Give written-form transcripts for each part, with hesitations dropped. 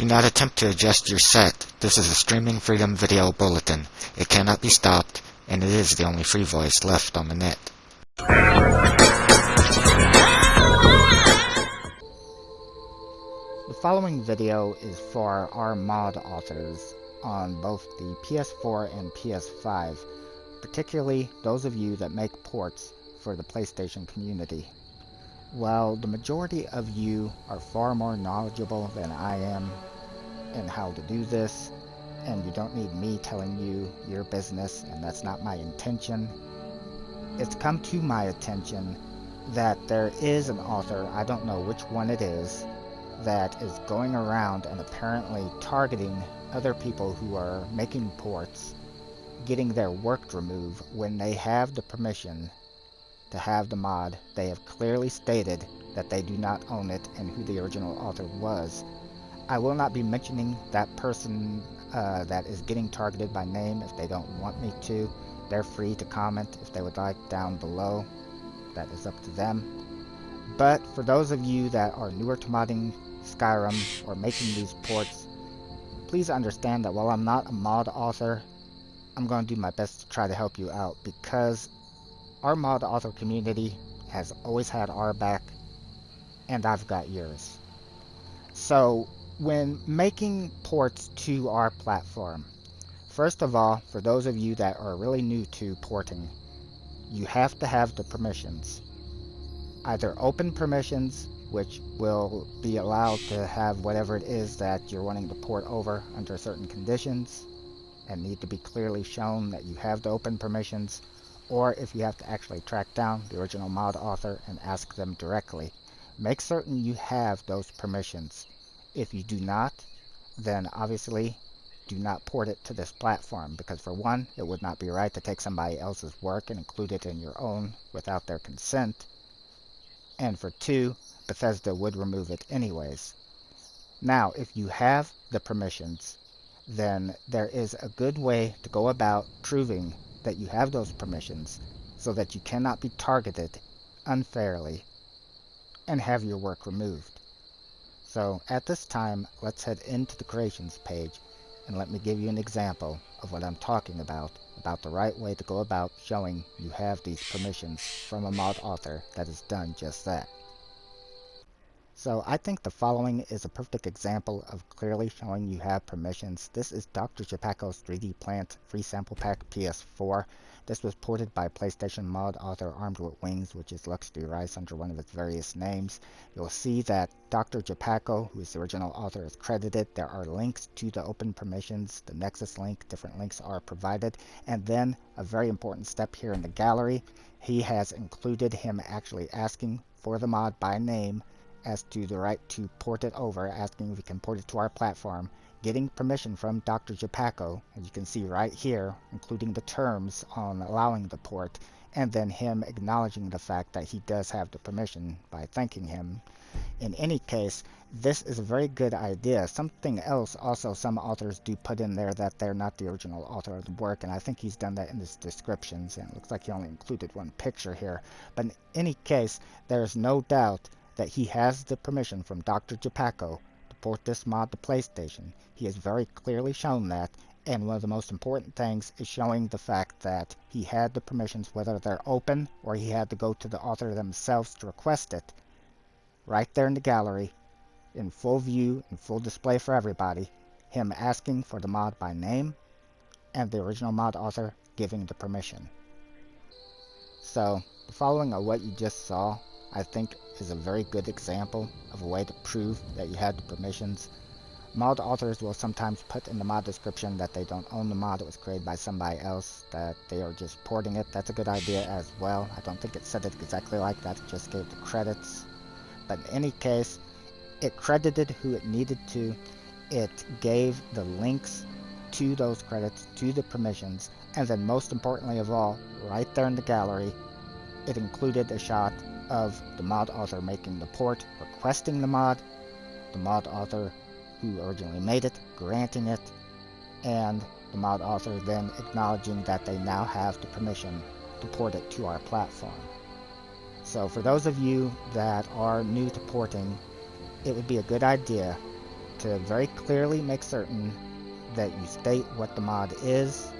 Do not attempt to adjust your set. This is a Streaming Freedom Video Bulletin. It cannot be stopped, and it is the only free voice left on the net. The following video is for our mod authors on both the PS4 and PS5, particularly those of you that make ports for the PlayStation community. While the majority of you are far more knowledgeable than I am in how to do this, and you don't need me telling you your business, and that's not my intention, it's come to my attention that there is an author, I don't know which one it is, that is going around and apparently targeting other people who are making ports, getting their work removed when they have the permission to have the mod. They have clearly stated that they do not own it and who the original author was. I will not be mentioning that person that is getting targeted by name if they don't want me to. They're free to comment if they would like down below. That is up to them. But for those of you that are newer to modding Skyrim or making these ports, please understand that while I'm not a mod author, I'm going to do my best to try to help you out, because our mod author community has always had our back, and I've got yours. So when making ports to our platform, first of all, for those of you that are really new to porting, you have to have the permissions. Either open permissions, which will be allowed to have whatever it is that you're wanting to port over under certain conditions, and need to be clearly shown that you have the open permissions, or if you have to actually track down the original mod author and ask them directly. Make certain you have those permissions. If you do not, then obviously do not port it to this platform, because for one, it would not be right to take somebody else's work and include it in your own without their consent, and for two, Bethesda would remove it anyways. Now, if you have the permissions, then there is a good way to go about proving that you have those permissions so that you cannot be targeted unfairly and have your work removed. So at this time, let's head into the creations page and let me give you an example of what I'm talking about the right way to go about showing you have these permissions from a mod author that has done just that. So I think the following is a perfect example of clearly showing you have permissions. This is Dr. Gepaco's 3D Plant Free Sample Pack PS4. This was ported by PlayStation mod author Armed with Wings, which is Luxury Rice under one of its various names. You'll see that Dr. Gepaco, who is the original author, is credited. There are links to the open permissions, the Nexus link, different links are provided. And then a very important step here in the gallery, he has included him actually asking for the mod by name as to the right to port it over, asking if we can port it to our platform, getting permission from Dr. Gepaco, as you can see right here, including the terms on allowing the port, and then him acknowledging the fact that he does have the permission by thanking him. In any case, this is a very good idea. Something else also some authors do put in there, that they're not the original author of the work, and I think he's done that in his descriptions, and it looks like he only included one picture here. But in any case, there's no doubt that he has the permission from Dr. Gepaco to port this mod to PlayStation. He has very clearly shown that, and one of the most important things is showing the fact that he had the permissions, whether they're open or he had to go to the author themselves to request it. Right there in the gallery, in full view, in full display for everybody, him asking for the mod by name, and the original mod author giving the permission. So, the following of what you just saw, I think, is a very good example of a way to prove that you had the permissions. Mod authors will sometimes put in the mod description that they don't own the mod, it was created by somebody else, that they are just porting it. That's a good idea as well. I don't think it said it exactly like that, it just gave the credits. But in any case, it credited who it needed to. It gave the links to those credits, to the permissions, and then most importantly of all, right there in the gallery, it included a shot of the mod author making the port, requesting the mod author who originally made it, granting it, and the mod author then acknowledging that they now have the permission to port it to our platform. So for those of you that are new to porting, it would be a good idea to very clearly make certain that you state what the mod is,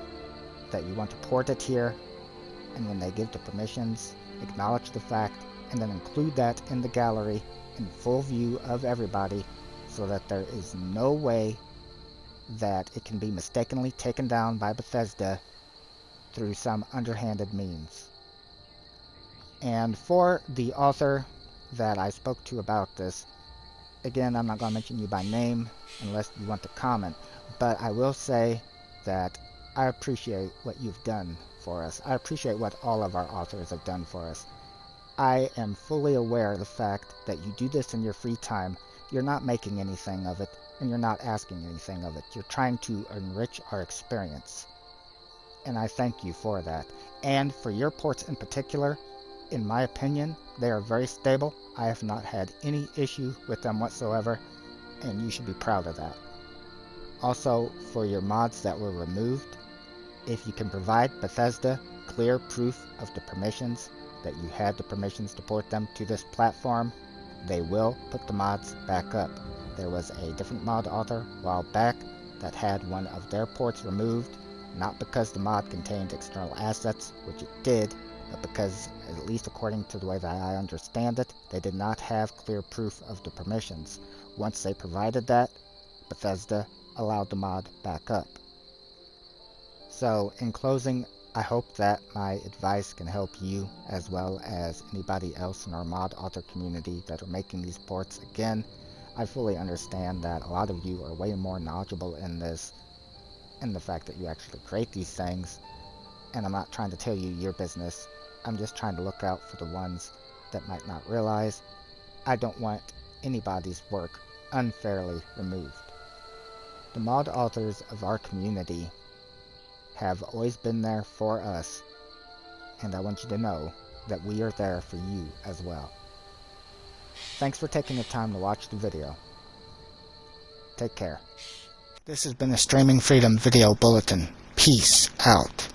that you want to port it here, and when they give the permissions, acknowledge the fact, and then include that in the gallery in full view of everybody so that there is no way that it can be mistakenly taken down by Bethesda through some underhanded means. And for the author that I spoke to about this, again, I'm not going to mention you by name unless you want to comment, but I will say that I appreciate what you've done for us. I appreciate what all of our authors have done for us. I am fully aware of the fact that you do this in your free time. You're not making anything of it, and you're not asking anything of it. You're trying to enrich our experience. And I thank you for that. And for your ports in particular, in my opinion, they are very stable. I have not had any issue with them whatsoever, and you should be proud of that. Also, for your mods that were removed, if you can provide Bethesda clear proof of the permissions, that you had the permissions to port them to this platform, they will put the mods back up. There was a different mod author a while back that had one of their ports removed, not because the mod contained external assets, which it did, but because, at least according to the way that I understand it, they did not have clear proof of the permissions. Once they provided that, Bethesda allowed the mod back up. So, in closing, I hope that my advice can help you as well as anybody else in our mod author community that are making these ports. Again, I fully understand that a lot of you are way more knowledgeable in this, in the fact that you actually create these things, and I'm not trying to tell you your business. I'm just trying to look out for the ones that might not realize I don't want anybody's work unfairly removed. The mod authors of our community have always been there for us, and I want you to know that we are there for you as well. Thanks for taking the time to watch the video. Take care. This has been a Streaming Freedom Video Bulletin. Peace out.